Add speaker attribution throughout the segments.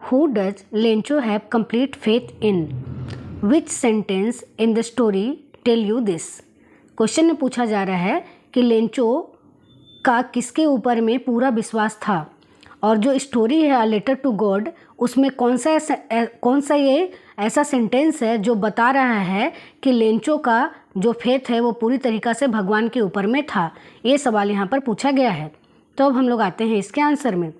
Speaker 1: Who does Lencho have complete faith in? Which sentence in the story tell you this? Question में पूछा जा रहा है कि लेंचो का किसके ऊपर में पूरा विश्वास था, और जो स्टोरी है अ लेटर टू गॉड उसमें कौन सा ये ऐसा सेंटेंस है जो बता रहा है कि लेंचो का जो फेथ है वो पूरी तरीक़ा से भगवान के ऊपर में था। ये सवाल यहाँ पर पूछा गया है। तो अब हम लोग आते हैं इसके आंसर में।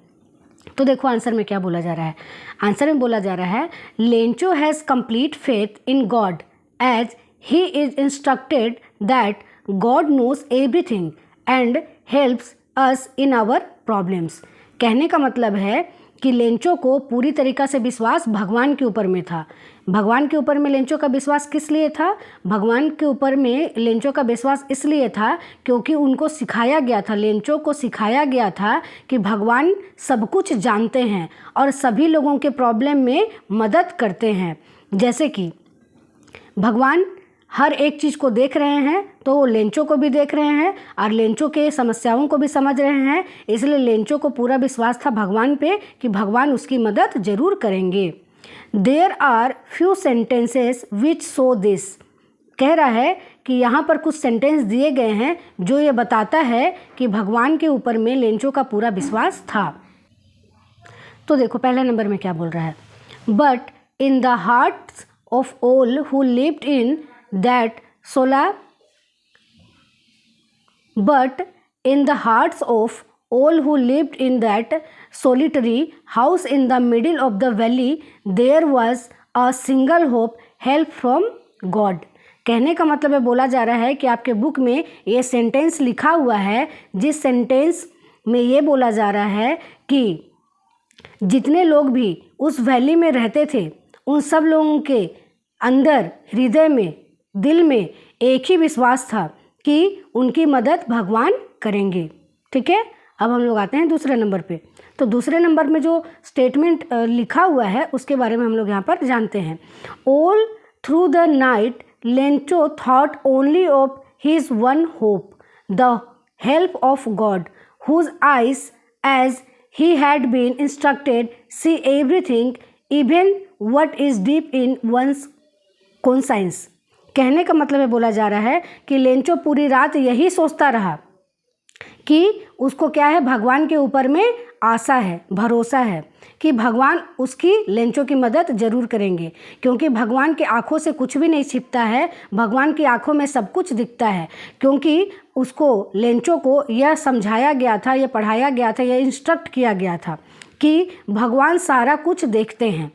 Speaker 1: तो देखो आंसर में क्या बोला जा रहा है। आंसर में बोला जा रहा है Lencho has complete faith in God as he is instructed that God knows everything and helps us in our problems. कहने का मतलब है कि लेंचो को पूरी तरीक़ा से विश्वास भगवान के ऊपर में था। भगवान के ऊपर में लेंचो का विश्वास किस लिए था? भगवान के ऊपर में लेंचो का विश्वास इसलिए था क्योंकि उनको सिखाया गया था, लेंचो को सिखाया गया था कि भगवान सब कुछ जानते हैं और सभी लोगों के प्रॉब्लम में मदद करते हैं। जैसे कि भगवान हर एक चीज़ को देख रहे हैं तो वो लेंचो को भी देख रहे हैं और लेंचो के समस्याओं को भी समझ रहे हैं, इसलिए लेंचो को पूरा विश्वास था भगवान पे कि भगवान उसकी मदद ज़रूर करेंगे। There are few sentences which show this. कह रहा है कि यहाँ पर कुछ सेंटेंस दिए गए हैं जो ये बताता है कि भगवान के ऊपर में लेंचो का पूरा विश्वास था। तो देखो पहले नंबर में क्या बोल रहा है, but in the hearts of all who lived in that but in the hearts of all who lived in that solitary house in the middle of the valley there was a single hope, help from God। कहने का मतलब है बोला जा रहा है कि आपके बुक में ये सेंटेंस लिखा हुआ है, जिस सेंटेंस में ये बोला जा रहा है कि जितने लोग भी उस वैली में रहते थे उन सब लोगों के अंदर हृदय में दिल में एक ही विश्वास था कि उनकी मदद भगवान करेंगे। ठीक है, अब हम लोग आते हैं दूसरे नंबर पे। तो दूसरे नंबर में जो स्टेटमेंट लिखा हुआ है उसके बारे में हम लोग यहाँ पर जानते हैं। All through the night Lencho thought only of his one hope, the help of God whose eyes as he had been instructed see everything even what is deep in one's conscience. कहने का मतलब है बोला जा रहा है कि Lencho पूरी रात यही सोचता रहा कि उसको क्या है, भगवान के ऊपर में आशा है, भरोसा है कि भगवान उसकी लेंचो की मदद ज़रूर करेंगे, क्योंकि भगवान की आंखों से कुछ भी नहीं छिपता है, भगवान की आंखों में सब कुछ दिखता है। क्योंकि उसको लेंचो को यह समझाया गया था, यह पढ़ाया गया था, यह इंस्ट्रक्ट किया गया था कि भगवान सारा कुछ देखते हैं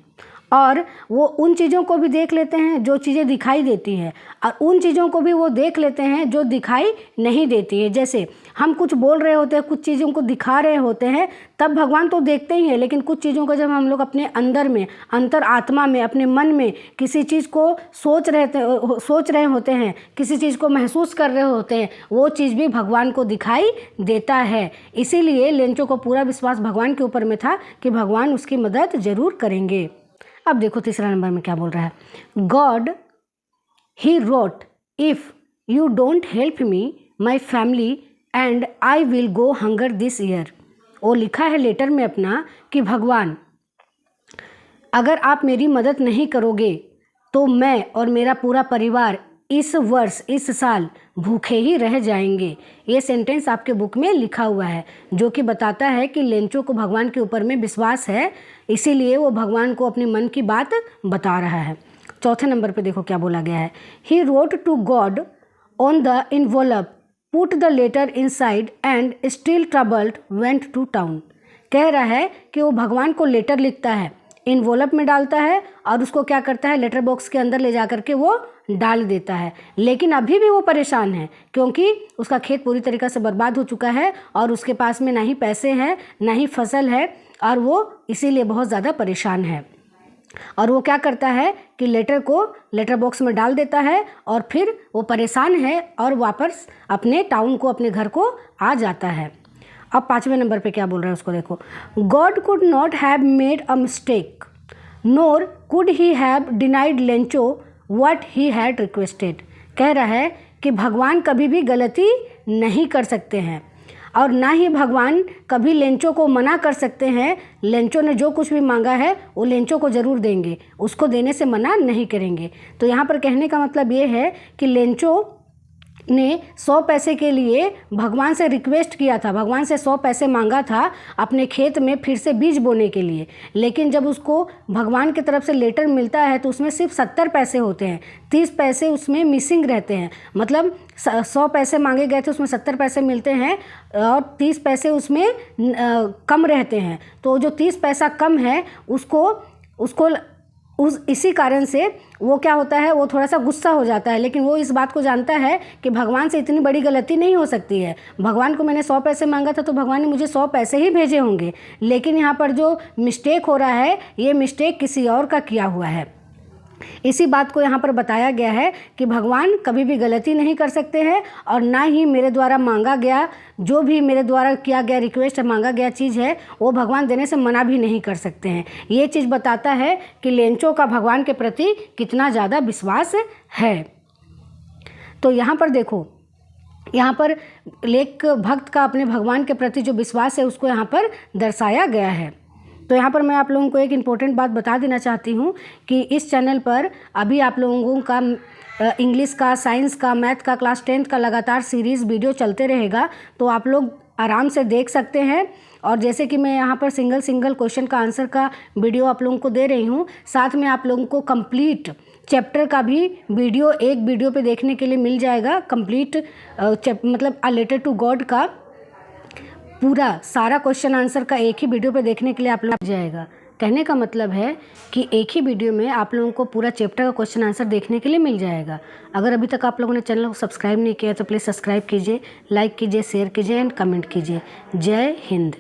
Speaker 1: और वो उन चीज़ों को भी देख लेते हैं जो चीज़ें दिखाई देती है, और उन चीज़ों को भी वो देख लेते हैं जो दिखाई नहीं देती है। जैसे हम कुछ बोल रहे होते हैं, कुछ चीज़ों को दिखा रहे होते हैं, तब भगवान तो देखते ही हैं, लेकिन कुछ चीज़ों को जब हम लोग अपने अंदर में, अंतर आत्मा में, अपने मन में किसी चीज़ को सोच रहे होते हैं, किसी चीज़ को महसूस कर रहे होते हैं, वो चीज़ भी भगवान को दिखाई देता है। इसीलिए लेंचो को पूरा विश्वास भगवान के ऊपर में था कि भगवान उसकी मदद ज़रूर करेंगे। अब देखो तीसरा नंबर में क्या बोल रहा है, God he wrote if you don't help me my family and I will go hunger this year. वो लिखा है लेटर में अपना कि भगवान अगर आप मेरी मदद नहीं करोगे तो मैं और मेरा पूरा परिवार इस वर्ष, इस साल भूखे ही रह जाएंगे। ये सेंटेंस आपके बुक में लिखा हुआ है, जो कि बताता है कि लेंचो को भगवान के ऊपर में विश्वास है, इसीलिए वो भगवान को अपने मन की बात बता रहा है। चौथे नंबर पे देखो क्या बोला गया है, he wrote to God on the envelope, put the letter inside and still troubled went to town. कह रहा है कि वो भगवान को लेटर लिखता है, इन्वॉल्व में डालता है और उसको क्या करता है, लेटर बॉक्स के अंदर ले जा करके वो डाल देता है। लेकिन अभी भी वो परेशान है क्योंकि उसका खेत पूरी तरीक़े से बर्बाद हो चुका है और उसके पास में ना ही पैसे हैं ना ही फसल है, और वो इसीलिए बहुत ज़्यादा परेशान है। और वो क्या करता है कि लेटर को लेटर बॉक्स में डाल देता है और फिर वो परेशान है और वापस अपने टाउन को, अपने घर को आ जाता है। अब पाँचवें नंबर पे क्या बोल रहा है उसको देखो, God could not have made a mistake NOR could he have denied Lencho what he had requested. कह रहा है कि भगवान कभी भी गलती नहीं कर सकते हैं और ना ही भगवान कभी लेंचो को मना कर सकते हैं। लेंचो ने जो कुछ भी मांगा है वो लेंचो को ज़रूर देंगे, उसको देने से मना नहीं करेंगे। तो यहाँ पर कहने का मतलब ये है कि लेंचो ने 100 पैसे के लिए भगवान से रिक्वेस्ट किया था, भगवान से 100 पैसे मांगा था अपने खेत में फिर से बीज बोने के लिए। लेकिन जब उसको भगवान की तरफ से लेटर मिलता है तो उसमें सिर्फ 70 पैसे होते हैं, 30 पैसे उसमें मिसिंग रहते हैं। मतलब 100 पैसे मांगे गए थे, उसमें 70 पैसे मिलते हैं और 30 पैसे उसमें कम रहते हैं। तो जो 30 पैसा कम है उसको इसी कारण से वो क्या होता है, वो थोड़ा सा गुस्सा हो जाता है। लेकिन वो इस बात को जानता है कि भगवान से इतनी बड़ी गलती नहीं हो सकती है। भगवान को मैंने 100 पैसे मांगा था तो भगवान ने मुझे 100 पैसे ही भेजे होंगे। लेकिन यहाँ पर जो मिस्टेक हो रहा है, ये मिस्टेक किसी और का किया हुआ है। इसी बात को यहाँ पर बताया गया है कि भगवान कभी भी गलती नहीं कर सकते हैं और ना ही मेरे द्वारा मांगा गया, जो भी मेरे द्वारा किया गया रिक्वेस्ट मांगा गया चीज़ है वो भगवान देने से मना भी नहीं कर सकते हैं। ये चीज़ बताता है कि लेंचो का भगवान के प्रति कितना ज़्यादा विश्वास है। तो यहाँ पर देखो, यहाँ पर एक भक्त का अपने भगवान के प्रति जो विश्वास है उसको यहाँ पर दर्शाया गया है। तो यहाँ पर मैं आप लोगों को एक इम्पोर्टेंट बात बता देना चाहती हूँ कि इस चैनल पर अभी आप लोगों का इंग्लिश का, साइंस का, मैथ का, क्लास 10th का लगातार सीरीज़ वीडियो चलते रहेगा। तो आप लोग आराम से देख सकते हैं। और जैसे कि मैं यहाँ पर सिंगल क्वेश्चन का आंसर का वीडियो आप लोगों को दे रही हूँ, साथ में आप लोगों को कंप्लीट चैप्टर का भी वीडियो एक वीडियो पे देखने के लिए मिल जाएगा। कंप्लीट मतलब अ लेटर टू गॉड का पूरा सारा क्वेश्चन आंसर का एक ही वीडियो पे देखने के लिए आप लोग जाएगा। कहने का मतलब है कि एक ही वीडियो में आप लोगों को पूरा चैप्टर का क्वेश्चन आंसर देखने के लिए मिल जाएगा। अगर अभी तक आप लोगों ने चैनल को सब्सक्राइब नहीं किया तो प्लीज़ सब्सक्राइब कीजिए, लाइक कीजिए, शेयर कीजिए एंड कमेंट कीजिए। जय हिंद।